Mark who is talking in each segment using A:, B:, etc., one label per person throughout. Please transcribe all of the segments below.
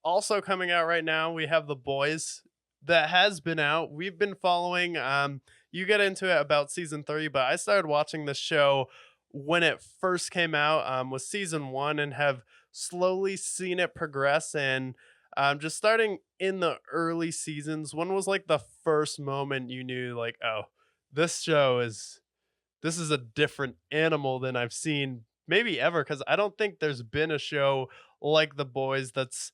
A: Also coming out right now, we have The Boys that has been out. We've been following. You get into it about season three, but I started watching the show when it first came out. With season one, and have slowly seen it progress. And just starting in the early seasons, when was like the first moment you knew, like, oh, this show is this is a different animal than I've seen maybe ever, because I don't think there's been a show like The Boys that's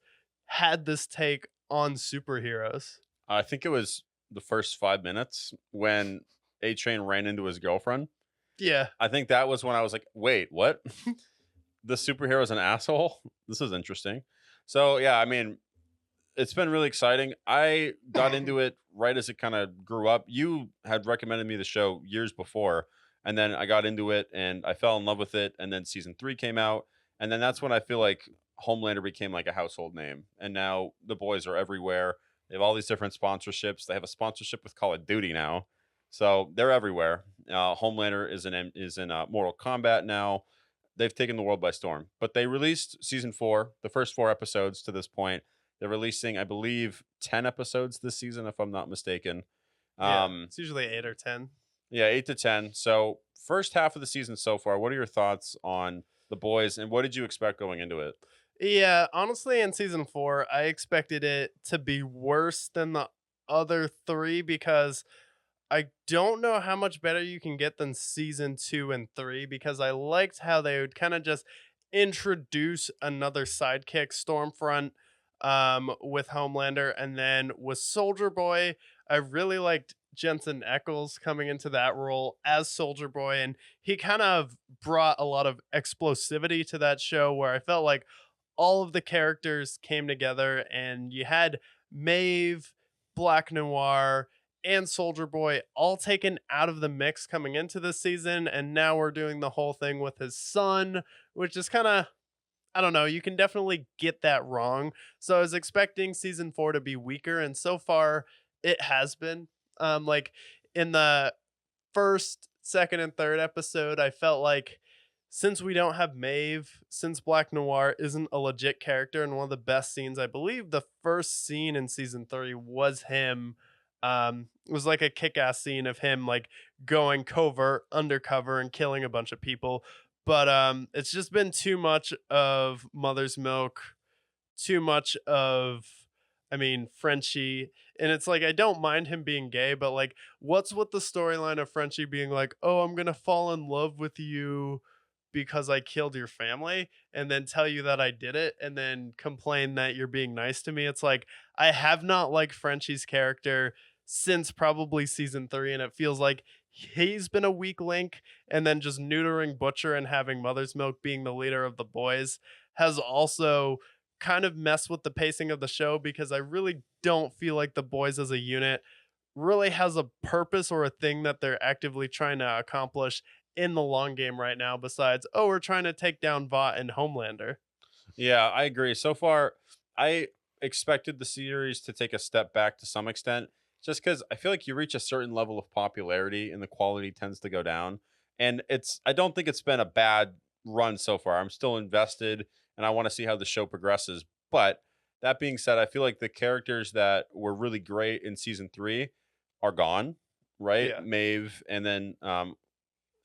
A: had this take on superheroes.
B: I think it was the first 5 minutes when A Train ran into his girlfriend.
A: Yeah.
B: I think that was when I was like, "Wait, what? The superhero is an asshole? This is interesting." So, yeah, I mean, it's been really exciting. I got into it right as it kinda grew up. You had recommended me the show years before, and then I got into it, and I fell in love with it, and then season 3 came out, and then that's when I feel like Homelander became, like, a household name, and now the boys are everywhere. They have all these different sponsorships. They have a sponsorship with Call of Duty now, so they're everywhere. Homelander is in Mortal Kombat now. They've taken the world by storm, but they released season 4, the first 4 episodes to this point. They're releasing, I believe, 10 episodes this season, if I'm not mistaken.
A: Yeah.
B: Um,
A: It's usually 8 or 10.
B: yeah, 8 to 10. So, first half of the season so far, what are your thoughts on the boys, and what did you expect going into it?
A: Yeah, honestly, in season 4, I expected it to be worse than the other 3, because I don't know how much better you can get than season 2 and 3, because I liked how they would kind of just introduce another sidekick, Stormfront, with Homelander, and then with Soldier Boy, I really liked Jensen Ackles coming into that role as Soldier Boy, and he kind of brought a lot of explosivity to that show, where I felt like all of the characters came together, and you had Maeve, Black Noir, and Soldier Boy all taken out of the mix coming into this season, and now we're doing the whole thing with his son, which is kind of, I don't know, you can definitely get that wrong. So I was expecting season 4 to be weaker, and so far it has been. Like in the first, second, and third episode, I felt like, since we don't have Maeve, since Black Noir isn't a legit character, and one of the best scenes, I believe the first scene in season 3 was him. It was like a kick-ass scene of him like going covert, undercover, and killing a bunch of people. But it's just been too much of Mother's Milk, too much of, I mean, Frenchie. And it's like, I don't mind him being gay, but like, what's with the storyline of Frenchie being like, oh, I'm gonna fall in love with you because I killed your family, and then tell you that I did it, and then complain that you're being nice to me? It's like, I have not liked Frenchie's character since probably season 3, and it feels like he's been a weak link, and then just neutering Butcher and having Mother's Milk being the leader of the boys has also kind of messed with the pacing of the show, because I really don't feel like the boys as a unit really has a purpose or a thing that they're actively trying to accomplish in the long game right now, besides, oh, we're trying to take down Vought and Homelander.
B: Yeah, I agree. So far, I expected the series to take a step back to some extent, just because I feel like you reach a certain level of popularity and the quality tends to go down. And I don't think it's been a bad run so far. I'm still invested and I want to see how the show progresses. But that being said, I feel like the characters that were really great in season 3 are gone, right?
A: Yeah.
B: Maeve and then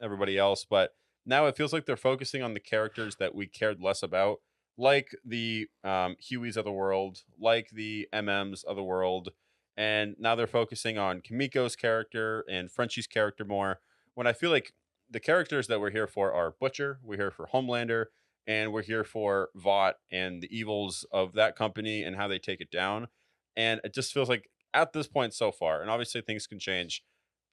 B: everybody else. But now it feels like they're focusing on the characters that we cared less about, like the Hueys of the world, like the MMs of the world. And now they're focusing on Kimiko's character and Frenchie's character more. When I feel like the characters that we're here for are Butcher, we're here for Homelander, and we're here for Vought and the evils of that company and how they take it down. And it just feels like at this point so far, and obviously things can change,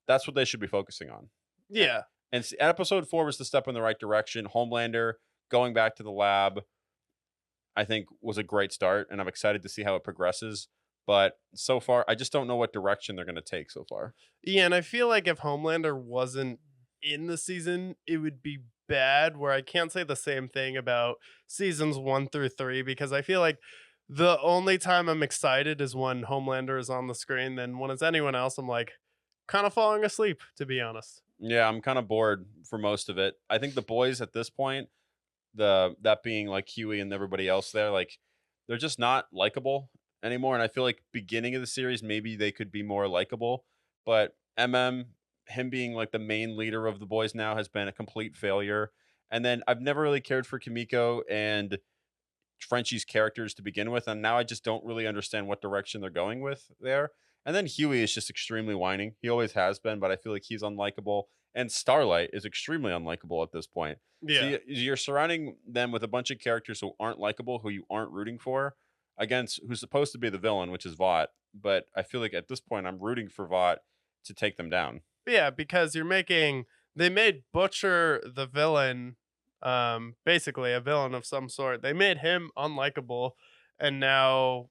B: that's what they should be focusing on. A-
A: Yeah.
B: And episode 4 was the step in the right direction. Homelander going back to the lab, I think, was a great start, and I'm excited to see how it progresses. But so far, I just don't know what direction they're going to take so far.
A: Yeah, and I feel like if Homelander wasn't in the season, it would be bad. Where I can't say the same thing about seasons 1 through 3, because I feel like the only time I'm excited is when Homelander is on the screen. Then when it's anyone else, I'm like kind of falling asleep, to be honest.
B: Yeah, I'm kind of bored for most of it. I think the boys at this point, the that being like Huey and everybody else there, like they're just not likable anymore. And I feel like beginning of the series, maybe they could be more likable. But him being like the main leader of the boys now has been a complete failure. And then I've never really cared for Kimiko and Frenchie's characters to begin with, and now I just don't really understand what direction they're going with there. And then Huey is just extremely whining. He always has been, but I feel like he's unlikable. And Starlight is extremely unlikable at this point. So
A: Yeah.
B: you're surrounding them with a bunch of characters who aren't likable, who you aren't rooting for, against who's supposed to be the villain, which is Vought. But I feel like at this point, I'm rooting for Vought to take them down.
A: Yeah, because they made Butcher the villain, basically a villain of some sort. They made him unlikable, and now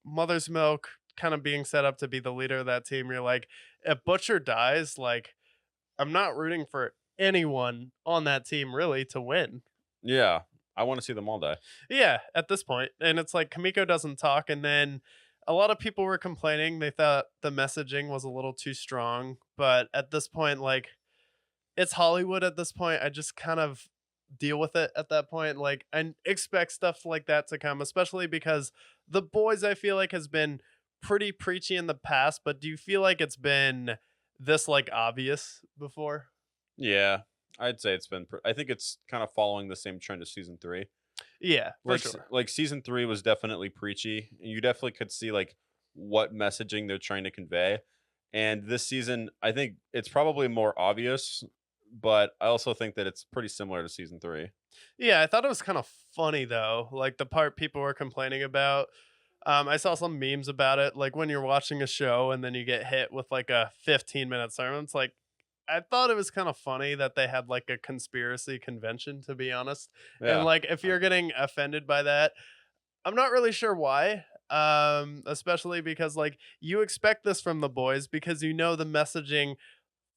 A: Mother's Milk kind of being set up to be the leader of that team. You're like, if Butcher dies, like I'm not rooting for anyone on that team really to win.
B: Yeah, I want to see them all die.
A: Yeah, at this point. And it's like Kamiko doesn't talk, and then a lot of people were complaining. They thought the messaging was a little too strong, but at this point, like it's Hollywood at this point. I just kind of deal with it at that point. Like I expect stuff like that to come, especially because The Boys I feel like has been pretty preachy in the past, but do you feel like it's been this like obvious before?
B: Yeah, I'd say it's been. I think it's kind of following the same trend as season three.
A: Yeah, for sure.
B: Like season three was definitely preachy. And you definitely could see like what messaging they're trying to convey. And this season, I think it's probably more obvious, but I also think that it's pretty similar to season three.
A: Yeah, I thought it was kind of funny though, like the part people were complaining about. I saw some memes about it, like when you're watching a show and then you get hit with like a 15-minute sermon. It's like I thought it was kind of funny that they had like a conspiracy convention, to be honest. And
B: Yeah.
A: like if
B: I-
A: you're getting offended by that, I'm not really sure why. Especially because like you expect this from The Boys because you know the messaging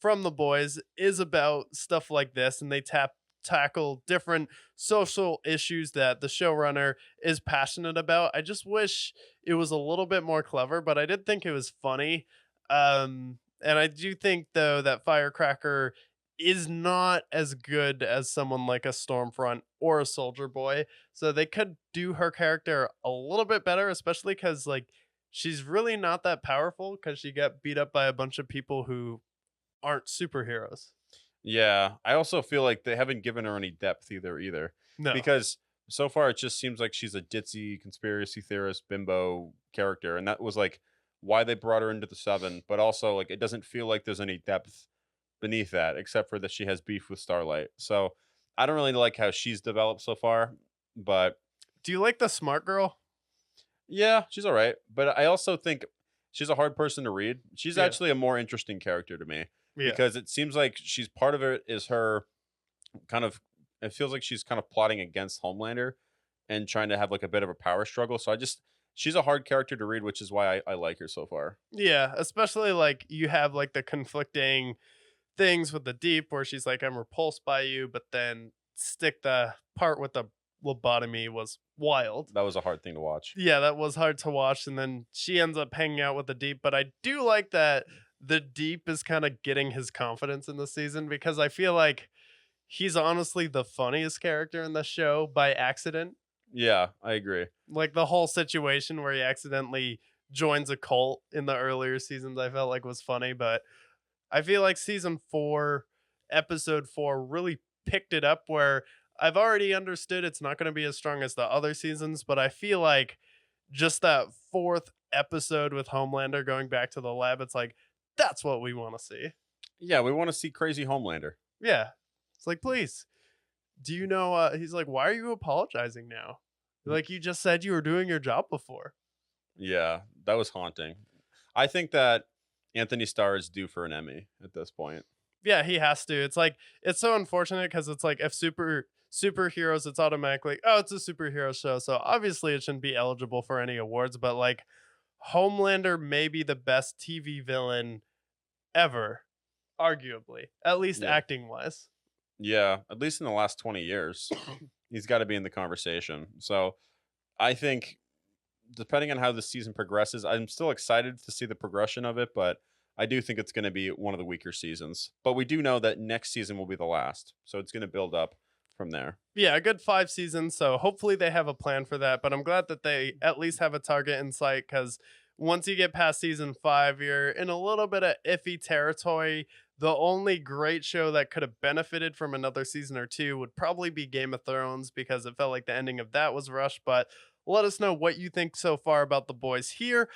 A: from The Boys is about stuff like this, and they tackle different social issues that the showrunner is passionate about. I just wish it was a little bit more clever, but I did think it was funny. And I do think though that Firecracker is not as good as someone like a Stormfront or a Soldier Boy. So they could do her character a little bit better, especially because like she's really not that powerful because she got beat up by a bunch of people who aren't superheroes.
B: Yeah. I also feel like they haven't given her any depth either.
A: No.
B: Because so far it just seems like she's a ditzy conspiracy theorist bimbo character. And that was like why they brought her into the seven. But also like it doesn't feel like there's any depth beneath that, except for that she has beef with Starlight. So I don't really like how she's developed so far, but
A: Do you like the smart girl?
B: yeah, she's all right. But I also think she's a hard person to read. She's
A: Yeah.
B: actually a more interesting character to me
A: Yeah.
B: because it seems like she's part of it is her kind of. It feels like she's kind of plotting against Homelander and trying to have like a bit of a power struggle. So I just she's a hard character to read, which is why I like her so far.
A: Yeah, especially like you have like the conflicting things with the Deep where she's like, I'm repulsed by you, but then stick the part with the lobotomy was wild.
B: That was a hard thing to watch.
A: Yeah, that was hard to watch. And then she ends up hanging out with the Deep. But I do like that the Deep is kind of getting his confidence in the season because I feel like he's honestly the funniest character in the show by accident.
B: Yeah, I agree.
A: Like the whole situation where he accidentally joins a cult in the earlier seasons, I felt like was funny. But I feel like season four, episode four, really picked it up where I've already understood it's not going to be as strong as the other seasons, but I feel like just that fourth episode with Homelander going back to the lab, it's like, that's what we want to see.
B: Yeah, we want to see crazy Homelander.
A: Yeah. It's like, please, do you know? He's like, why are you apologizing now? Like, you just said you were doing your job before.
B: Yeah, that was haunting. I think that Anthony Starr is due for an Emmy at this point.
A: Yeah, he has to. It's like, it's so unfortunate because it's like, if superheroes, it's automatically, oh, it's a superhero show. So obviously it shouldn't be eligible for any awards, but like, Homelander may be the best TV villain ever, arguably, at least
B: Yeah.
A: acting wise.
B: Yeah, at least in the last 20 years, he's got to be in the conversation. So I think, depending on how the season progresses, I'm still excited to see the progression of it, but I do think it's going to be one of the weaker seasons. But we do know that next season will be the last. So it's going to build up from there.
A: Yeah, a good 5 seasons, so hopefully they have a plan for that, but I'm glad that they at least have a target in sight. Because once you get past season 5, you're in a little bit of iffy territory. The only great show that could have benefited from another season or 2 would probably be Game of Thrones because it felt like the ending of that was rushed, but let us know what you think so far about The Boys here.